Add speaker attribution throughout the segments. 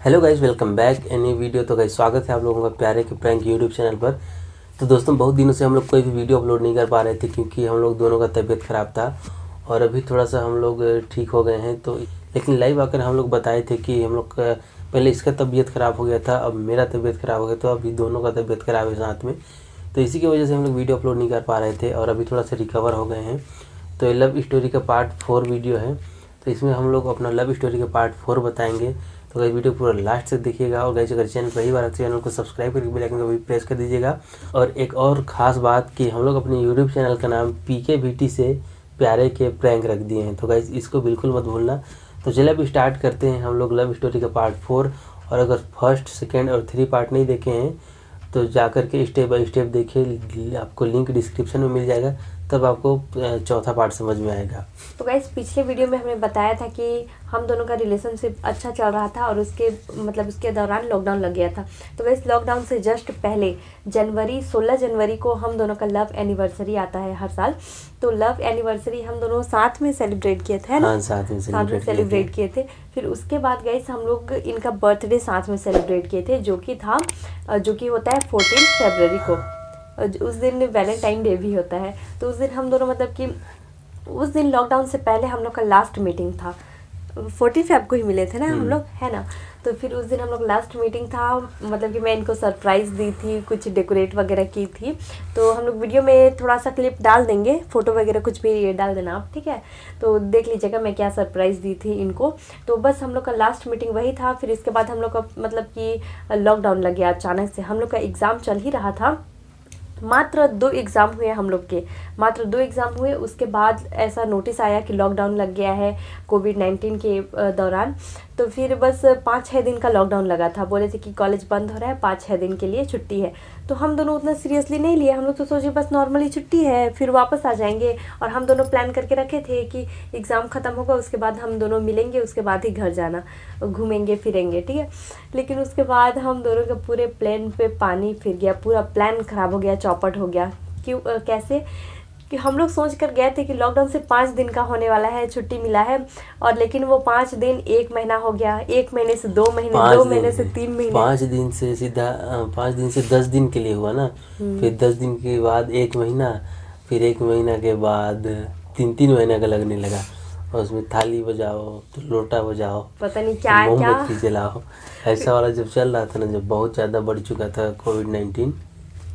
Speaker 1: Hello guys, welcome back any video. तो guys स्वागत है आप लोगों का प्यारे के प्रैंक यूट्यूब चैनल पर। तो दोस्तों बहुत दिनों से हम लोग कोई भी वीडियो अपलोड नहीं कर पा रहे थे क्योंकि हम लोग दोनों का तबीयत ख़राब था और अभी थोड़ा सा हम लोग ठीक हो गए हैं। तो लेकिन लाइव आकर हम लोग बताए थे कि हम लोग का पहले इसका तबीयत ख़राब हो गया था, अब मेरा तबीयत ख़राब हो गया, तो अभी दोनों का तबीयत ख़राब है साथ में। तो इसी की वजह से हम लोग वीडियो अपलोड नहीं कर पा रहे थे और अभी थोड़ा सा रिकवर हो गए हैं। तो ये लव स्टोरी का पार्ट 4 वीडियो है, तो इसमें हम लोग अपना लव स्टोरी का पार्ट 4 बताएंगे। तो गाइस वीडियो पूरा लास्ट तक देखिएगा और गाइस अगर चैनल पहली बार चैनल को सब्सक्राइब करके बेल आइकन को भी प्रेस कर दीजिएगा। और एक और ख़ास बात कि हम लोग अपने यूट्यूब चैनल का नाम PKVT से प्यारे के प्रैंक रख दिए हैं, तो गाइस इसको बिल्कुल मत भूलना। तो चलिए अब स्टार्ट करते हैं हम लोग लव स्टोरी का पार्ट 4। और अगर फर्स्ट, सेकेंड और 3 पार्ट नहीं देखे हैं तो जा कर के स्टेप बाय स्टेप देखिए, आपको लिंक डिस्क्रिप्शन में मिल जाएगा, तब आपको चौथा पार्ट समझ में आएगा।
Speaker 2: तो गाइस पिछले वीडियो में हमने बताया था कि हम दोनों का रिलेशनशिप अच्छा चल रहा था और उसके दौरान लॉकडाउन लग गया था। तो गाइस लॉकडाउन से जस्ट पहले 16 जनवरी को हम दोनों का लव एनिवर्सरी आता है हर साल। तो लव एनिवर्सरी हम दोनों साथ में सेलिब्रेट किए थे ना।
Speaker 1: हाँ, साथ में
Speaker 2: सेलिब्रेट किए थे। फिर उसके बाद गाइस हम लोग इनका बर्थडे साथ में सेलिब्रेट किए थे, जो कि होता है 14 फरवरी को। उस दिन वैलेंटाइन डे भी होता है। तो उस दिन हम दोनों उस दिन लॉकडाउन से पहले हम लोग का लास्ट मीटिंग था। 14 फेब को ही मिले थे ना हम लोग, है ना। तो फिर उस दिन हम लोग लास्ट मीटिंग था, कि मैं इनको सरप्राइज़ दी थी, कुछ डेकोरेट वगैरह की थी। तो हम लोग वीडियो में थोड़ा सा क्लिप डाल देंगे, फ़ोटो वगैरह कुछ भी डाल देना आप, ठीक है। तो देख लीजिएगा मैं क्या सरप्राइज़ दी थी इनको। तो बस हम लोग का लास्ट मीटिंग वही था। फिर इसके बाद हम लोग का लॉकडाउन लग गया अचानक से। हम लोग का एग्ज़ाम चल ही रहा था, मात्र 2 एग्ज़ाम हुए हम लोग के, मात्र 2 एग्ज़ाम हुए। उसके बाद ऐसा नोटिस आया कि लॉकडाउन लग गया है कोविड-19 के दौरान। तो फिर बस 5-6 दिन का लॉकडाउन लगा था। बोले थे कि कॉलेज बंद हो रहा है, 5-6 दिन के लिए छुट्टी है। तो हम दोनों उतना सीरियसली नहीं लिए, हम लोग तो सोचे बस नॉर्मली छुट्टी है, फिर वापस आ जाएंगे। और हम दोनों प्लान करके रखे थे कि एग्ज़ाम ख़त्म होगा उसके बाद हम दोनों मिलेंगे, उसके बाद ही घर जाना, घूमेंगे फिरेंगे, ठीक है। लेकिन उसके बाद हम दोनों के पूरे प्लान पे पानी फिर गया, पूरा प्लान ख़राब हो गया, चौपट हो गया। क्यों, कैसे कि हम लोग सोच कर गए थे कि लॉकडाउन से 5 दिन का होने वाला है, छुट्टी मिला है, और लेकिन वो 5 दिन 1 महीना हो गया, 1 महीने से 2 महीने, 2 महीने से 3 महीने,
Speaker 1: 5 दिन से सीधा 5 दिन से 10 दिन के लिए हुआ ना। फिर 10 दिन के बाद 1 महीना, फिर 1 महीना के बाद 3-3 महीने का लगने लगा। और उसमें थाली बजाओ तो लोटा बजाओ,
Speaker 2: पता नहीं क्या
Speaker 1: तो
Speaker 2: क्या
Speaker 1: मोमबत्ती जलाओ, ऐसा वाला जब चल रहा था ना, जब बहुत ज़्यादा बढ़ चुका था कोविड-19।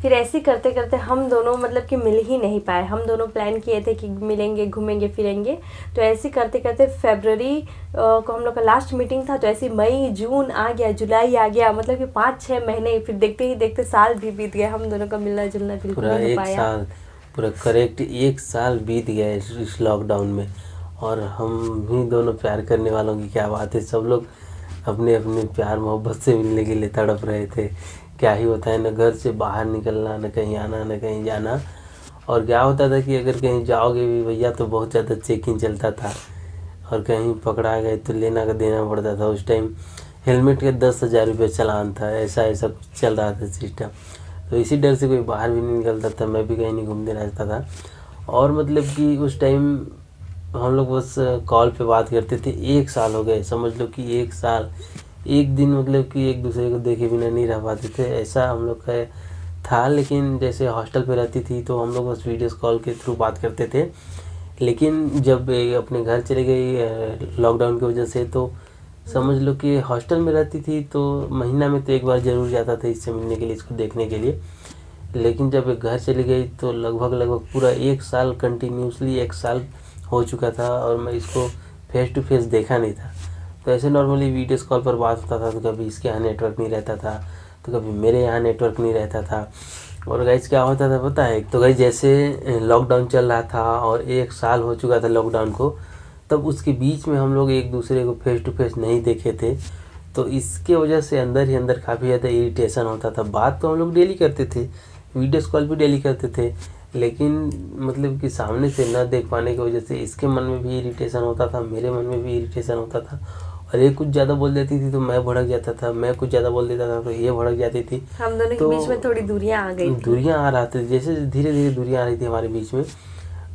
Speaker 2: फिर ऐसे करते करते हम दोनों कि मिल ही नहीं पाए। हम दोनों प्लान किए थे कि मिलेंगे, घूमेंगे फिरेंगे। तो ऐसे करते करते फरवरी को हम लोग का लास्ट मीटिंग था। तो ऐसे मई, जून आ गया, जुलाई आ गया, कि 5-6 महीने। फिर देखते ही देखते साल भी बीत गया, हम दोनों का मिलना जुलना बिल्कुल नहीं हो पाया।
Speaker 1: पूरा करेक्ट 1 साल बीत गया इस लॉकडाउन में। और हम ही दोनों प्यार करने वालों की क्या बात है, सब लोग अपने अपने प्यार मोहब्बत से मिलने के लिए तड़प रहे थे। क्या ही होता है, न घर से बाहर निकलना, न कहीं आना, न कहीं जाना। और क्या होता था कि अगर कहीं जाओगे भी भैया तो बहुत ज़्यादा चेकिंग चलता था, और कहीं पकड़ा गए तो लेना का देना पड़ता था। उस टाइम हेलमेट के 10,000 रुपये चालान था, ऐसा कुछ चल रहा था सिस्टम। तो इसी डर से कोई बाहर भी नहीं निकलता था, मैं भी कहीं नहीं घूमने रहता था। और कि उस टाइम हम लोग बस कॉल पे बात करते थे। 1 साल हो गए, समझ लो कि 1 साल, एक दिन कि एक दूसरे को देखे बिना नहीं रह पाते थे, ऐसा हम लोग का था। लेकिन जैसे हॉस्टल पे रहती थी तो हम लोग बस वीडियो कॉल के थ्रू बात करते थे। लेकिन जब अपने घर चले गई लॉकडाउन की वजह से, तो समझ लो कि हॉस्टल में रहती थी तो महीना में तो 1 बार ज़रूर जाता था इससे मिलने के लिए, इसको देखने के लिए। लेकिन जब घर चली गई तो लगभग पूरा 1 साल कंटिन्यूसली 1 साल हो चुका था और मैं इसको फेस टू फेस देखा नहीं था। तो ऐसे नॉर्मली वीडियोस कॉल पर बात होता था, तो कभी इसके यहाँ नेटवर्क नहीं रहता था, तो कभी मेरे यहाँ नेटवर्क नहीं रहता था। और गाइस क्या होता था पता है, तो गाइस जैसे लॉकडाउन चल रहा था और 1 साल हो चुका था लॉकडाउन को, तब उसके बीच में हम लोग एक दूसरे को फेस टू फेस नहीं देखे थे। तो इसके वजह से अंदर ही अंदर काफ़ी ज़्यादा इरिटेशन होता था। बात तो हम लोग डेली करते थे, वीडियोस कॉल भी डेली करते थे, लेकिन कि सामने से न देख पाने की वजह से इसके मन में भी इरिटेशन होता था, मेरे मन में भी इरिटेशन होता था। और ये कुछ ज़्यादा बोल देती थी तो मैं भड़क जाता था, मैं कुछ ज़्यादा बोल देता था तो ये भड़क जाती थी।
Speaker 2: हम दोनों के बीच में थोड़ी दूरियां आ गई थी।
Speaker 1: दूरियां आ रहा था, जैसे धीरे धीरे दूरियां आ रही थी हमारे बीच में।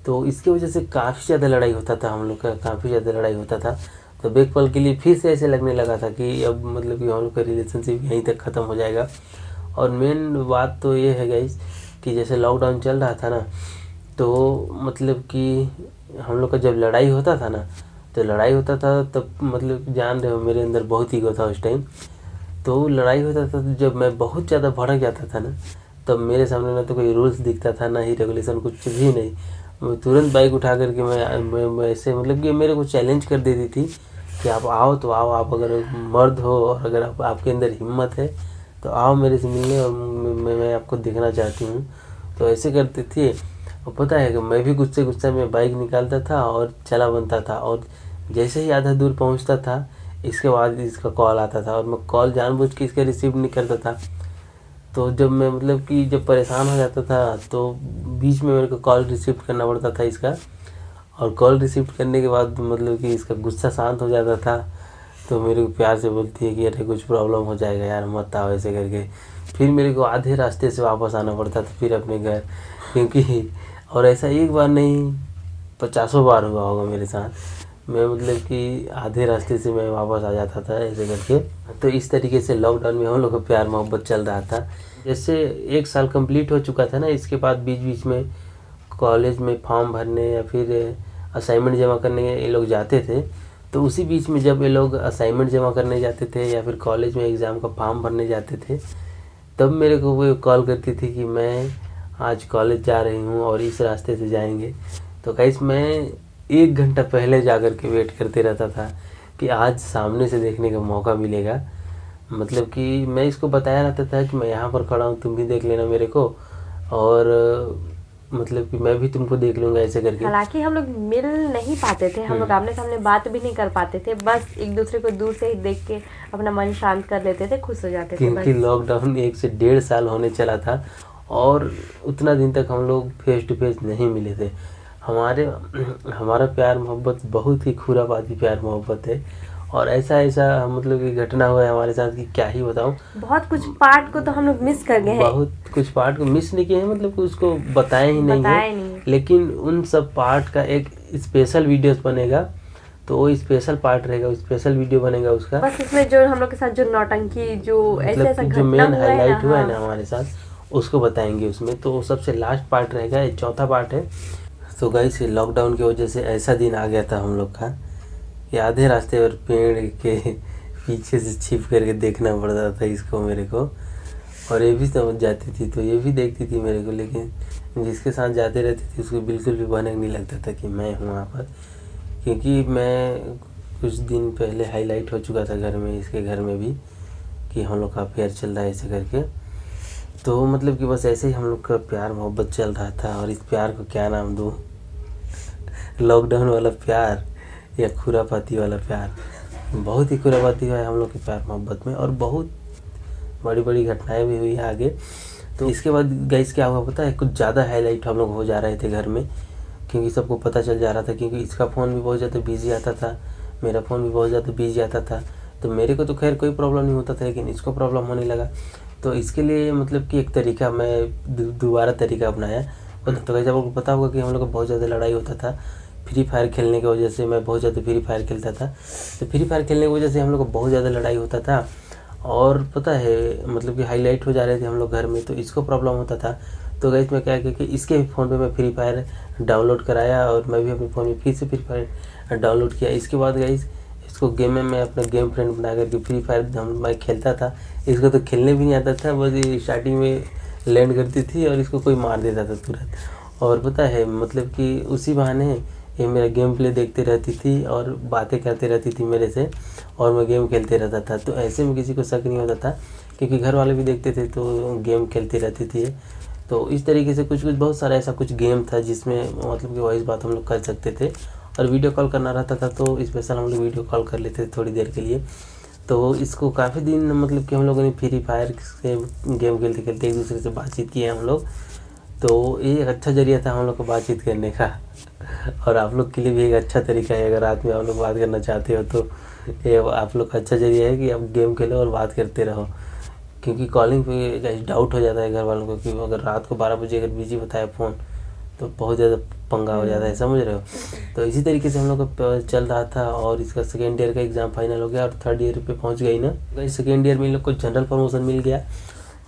Speaker 1: तो इसकी वजह से काफ़ी ज़्यादा लड़ाई होता था, हम लोग का काफ़ी ज़्यादा लड़ाई होता था। तो एक पल के लिए फिर से ऐसे लगने लगा था कि अब मतलब कि हम लोग का रिलेशनशिप यहीं तक ख़त्म हो जाएगा। और मेन बात तो ये है गाइस कि जैसे लॉकडाउन चल रहा था ना, तो मतलब कि हम लोग का जब लड़ाई होता था ना, तो लड़ाई होता था तब मतलब जान रहे हो मेरे अंदर बहुत ईगो था उस टाइम। तो लड़ाई होता था तो जब मैं बहुत ज़्यादा भड़क जाता था ना, तब मेरे सामने ना तो कोई रूल्स दिखता था, ना ही रेगुलेशन, कुछ भी नहीं। मैं तुरंत बाइक उठा करके मैं ऐसे मतलब कि मेरे को चैलेंज कर देती थी कि आप आओ तो आओ, आप अगर मर्द हो और अगर आपके अंदर हिम्मत है तो आओ मेरे से मिलने, और मैं आपको देखना चाहती हूँ। तो ऐसे करते थे। और पता है कि मैं भी गुस्से गुस्से में बाइक निकालता था और चला बनता था, और जैसे ही आधा दूर पहुँचता था इसके बाद इसका कॉल आता था, और मैं कॉल जानबूझ के इसका रिसीव नहीं करता था। तो जब मैं मतलब कि जब परेशान हो जाता था तो बीच में मेरे को कॉल रिसीव करना पड़ता था इसका, और कॉल रिसीव करने के बाद मतलब कि इसका गुस्सा शांत हो जाता था। तो मेरे को प्यार से बोलती है कि अरे कुछ प्रॉब्लम हो जाएगा यार, मत आओ, ऐसे करके। फिर मेरे को आधे रास्ते से वापस आना पड़ता था फिर अपने घर, क्योंकि और ऐसा एक बार नहीं 50 बार हुआ होगा मेरे साथ। मैं मतलब कि आधे रास्ते से मैं वापस आ जाता था ऐसे करके। तो इस तरीके से लॉकडाउन में हम लोग का प्यार मोहब्बत चल रहा था। जैसे 1 साल कंप्लीट हो चुका था ना, इसके बाद बीच बीच में कॉलेज में फॉर्म भरने या फिर असाइनमेंट जमा करने ये लोग जाते थे। तो उसी बीच में जब ये लोग असाइनमेंट जमा करने जाते थे या फिर कॉलेज में एग्ज़ाम का फॉर्म भरने जाते थे, तब मेरे को वो कॉल करती थी कि मैं आज कॉलेज जा रही हूँ और इस रास्ते से जाएंगे। तो गाइस मैं 1 घंटा पहले जा कर के वेट करते रहता था कि आज सामने से देखने का मौका मिलेगा। मतलब कि मैं इसको बताया रहता था कि मैं यहाँ पर खड़ा हूँ, तुम भी देख लेना मेरे को, और मतलब कि मैं भी तुमको देख लूँगा ऐसे करके।
Speaker 2: हालांकि हम लोग मिल नहीं पाते थे, हम लोग आमने सामने बात भी नहीं कर पाते थे, बस एक दूसरे को दूर से ही देख के अपना मन शांत कर लेते थे, खुश हो जाते थे।
Speaker 1: क्योंकि लॉकडाउन 1 से 1.5 साल होने चला था और उतना दिन तक हम लोग फेस टू फेस नहीं मिले थे। हमारा प्यार मोहब्बत बहुत ही खुरापाती प्यार मोहब्बत है, और ऐसा मतलब कि घटना हुआ है हमारे साथ कि क्या ही बताऊं।
Speaker 2: बहुत कुछ पार्ट को तो हम लोग मिस कर गए हैं,
Speaker 1: बहुत कुछ पार्ट को मिस नहीं किए हैं, मतलब कि उसको बताए ही नहीं है। लेकिन उन सब पार्ट का एक स्पेशल वीडियोस बनेगा, तो वो स्पेशल पार्ट रहेगा, स्पेशल वीडियो बनेगा उसका।
Speaker 2: बस इसमें जो हम लोग के साथ जो नौटंकी जो
Speaker 1: मतलब
Speaker 2: ऐसा
Speaker 1: जो मेन हाईलाइट हुआ है ना
Speaker 2: हाँ।
Speaker 1: हमारे साथ, उसको बताएंगे उसमें। तो सबसे लास्ट पार्ट रहेगा, ये चौथा पार्ट है। तो गाइस लॉकडाउन की वजह से ऐसा दिन आ गया था हम लोग का कि आधे रास्ते पर पेड़ के पीछे से छिप करके देखना पड़ता था इसको मेरे को, और ये भी समझ जाती थी तो ये भी देखती थी मेरे को। लेकिन जिसके साथ जाते रहती थी उसको बिल्कुल भी भनक नहीं लगता था कि मैं हूँ वहाँ पर, क्योंकि मैं कुछ दिन पहले हाईलाइट हो चुका था घर में, इसके घर में भी, कि हम लोग का अफेयर चल रहा है ऐसे करके। तो मतलब कि बस ऐसे ही हम लोग का प्यार मोहब्बत चल रहा था। और इस प्यार को क्या नाम दूँ, लॉकडाउन वाला प्यार या खुरापाती वाला प्यार। बहुत ही खुरापाती हुआ है हम लोग के प्यार मोहब्बत में, और बहुत बड़ी बड़ी घटनाएं भी हुई है आगे। तो इसके बाद गाइस क्या हुआ पता है, कुछ ज़्यादा हाईलाइट हम लोग हो जा रहे थे घर में, क्योंकि सबको पता चल जा रहा था। क्योंकि इसका फ़ोन भी बहुत ज़्यादा बिजी आता था, मेरा फ़ोन भी बहुत ज़्यादा बिजी आता था। तो मेरे को तो खैर कोई प्रॉब्लम नहीं होता था, लेकिन इसको प्रॉब्लम होने लगा। तो इसके लिए मतलब कि एक तरीका मैं दोबारा तरीका अपनाया। तो गाइस आपको पता होगा कि हम लोग का बहुत ज़्यादा लड़ाई होता था फ्री फायर खेलने की वजह से। मैं बहुत ज़्यादा फ्री फायर खेलता था, तो फ्री फायर खेलने की वजह से हम लोग को बहुत ज़्यादा लड़ाई होता था। और पता है मतलब कि हाईलाइट हो जा रहे थे हम लोग घर में, तो इसको प्रॉब्लम होता था। तो गाइस मैं क्या किया कि इसके फ़ोन पे मैं फ्री फायर डाउनलोड कराया, और मैं भी अपने फ़ोन में फिर से फ्री फायर डाउनलोड किया। इसके बाद गाइस इसको गेम में मैं अपना गेम फ्रेंड बना करके फ्री फायर मैं खेलता था। इसको तो खेलने भी नहीं आता था, बस स्टार्टिंग में लैंड करती थी और इसको कोई मार देता था तुरंत। और पता है मतलब कि उसी बहाने ये मेरा गेम प्ले देखते रहती थी और बातें करते रहती थी मेरे से, और मैं गेम खेलते रहता था। तो ऐसे में किसी को शक नहीं होता था, क्योंकि घर वाले भी देखते थे तो गेम खेलती रहती थी। तो इस तरीके से कुछ बहुत सारा ऐसा कुछ गेम था जिसमें मतलब कि वॉइस बात हम लोग कर सकते थे, और वीडियो कॉल करना रहता था तो स्पेशल हम लोग वीडियो कॉल कर लेते थे थोड़ी देर के लिए। तो इसको काफ़ी दिन मतलब कि हम लोगों ने फ्री फायर से गेम खेलते खेलते एक दूसरे से बातचीत की है हम लोग। तो ये एक अच्छा जरिया था हम लोग को बातचीत करने का, और आप लोग के लिए भी एक अच्छा तरीका है। अगर रात में आप लोग बात करना चाहते हो तो ये आप लोग का अच्छा जरिया है कि आप गेम खेलो और बात करते रहो। क्योंकि कॉलिंग पे डाउट हो जाता है घर वालों को कि अगर रात को 12 बजे अगर बिजी बताया फ़ोन तो बहुत ज़्यादा पंगा हो जाता है, समझ रहे हो। तो इसी तरीके से हम लोग का चल रहा था और इसका सेकेंड ईयर का एग्ज़ाम फाइनल हो गया और थर्ड ईयर पे पहुंच गई ना। सेकेंड ईयर में इन लोग को जनरल प्रमोशन मिल गया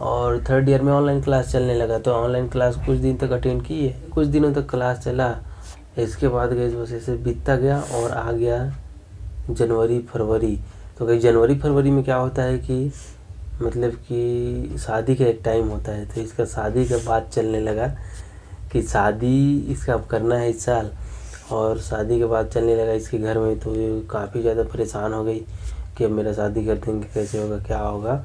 Speaker 1: और थर्ड ईयर में ऑनलाइन क्लास चलने लगा। तो ऑनलाइन क्लास कुछ दिन तक अटेंड की है, कुछ दिनों तक क्लास चला। इसके बाद गई बस ऐसे बीतता गया और आ गया जनवरी फरवरी। तो गई जनवरी फरवरी में क्या होता है कि मतलब कि शादी का एक टाइम होता है। तो इसका शादी का बात चलने लगा कि शादी इसका अब करना है इस साल, और शादी के बाद चलने लगा इसके घर में। तो ये काफ़ी ज़्यादा परेशान हो गई कि अब मेरा शादी कर देंगे, कैसे होगा, क्या होगा।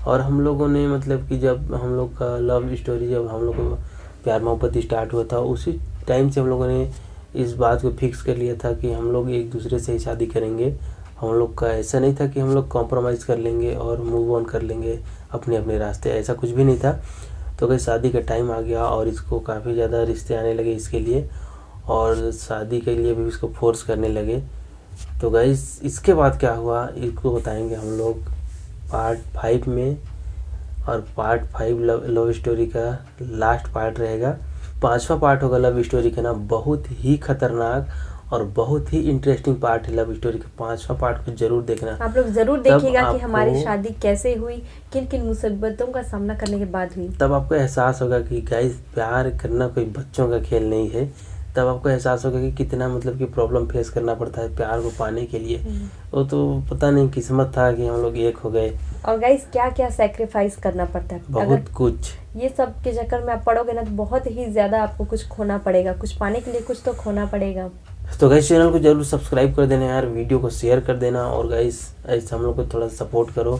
Speaker 1: और हम लोगों ने मतलब कि जब हम लोग का लव स्टोरी, जब हम लोग को प्यार मोहब्बत स्टार्ट हुआ था, उसी टाइम से हम लोगों ने इस बात को फिक्स कर लिया था कि हम लोग एक दूसरे से ही शादी करेंगे। हम लोग का ऐसा नहीं था कि हम लोग कॉम्प्रोमाइज़ कर लेंगे और मूव ऑन कर लेंगे अपने अपने रास्ते, ऐसा कुछ भी नहीं था। तो गई शादी का टाइम आ गया और इसको काफ़ी ज़्यादा रिश्ते आने लगे इसके लिए, और शादी के लिए भी इसको फोर्स करने लगे। तो गाइस इसके बाद क्या हुआ इसको बताएंगे हम लोग पार्ट 5 में, और पार्ट 5 लव स्टोरी का लास्ट पार्ट रहेगा। 5वां पार्ट होगा लव स्टोरी का ना, बहुत ही खतरनाक और बहुत ही इंटरेस्टिंग पार्ट है लव स्टोरी का। 5वां पार्ट को जरूर देखना।
Speaker 2: आप लोग जरूर देखिएगा कि
Speaker 1: आपको
Speaker 2: हमारी शादी कैसे हुई, किन किन मुसीबतों का सामना करने के बाद हुई।
Speaker 1: तब आपको एहसास होगा कि गाइस प्यार करना कोई बच्चों का खेल नहीं है। तब आपको एहसास होगा कि कितना मतलब कि प्रॉब्लम फेस करना पड़ता है प्यार को पाने के लिए। वो तो पता नहीं किस्मत था कि हम लोग एक हो गए।
Speaker 2: और गाइस क्या क्या सैक्रिफाइस करना पड़ता है,
Speaker 1: बहुत कुछ।
Speaker 2: ये सब के चक्कर में आप पड़ोगे ना तो बहुत ही ज्यादा आपको कुछ खोना पड़ेगा, कुछ पाने के लिए कुछ तो खोना पड़ेगा।
Speaker 1: तो गाइस चैनल को जरूर सब्सक्राइब कर देना यार, वीडियो को शेयर कर देना, और गाइस ऐसे हम लोग को थोड़ा सपोर्ट करो।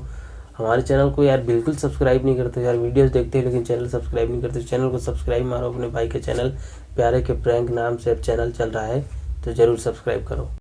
Speaker 1: हमारे चैनल को यार बिल्कुल सब्सक्राइब नहीं करते यार, वीडियोस देखते हो लेकिन चैनल सब्सक्राइब नहीं करते। चैनल को सब्सक्राइब मारो, अपने भाई के चैनल प्यारे के प्रैंक नाम से चैनल चल रहा है, तो जरूर सब्सक्राइब करो।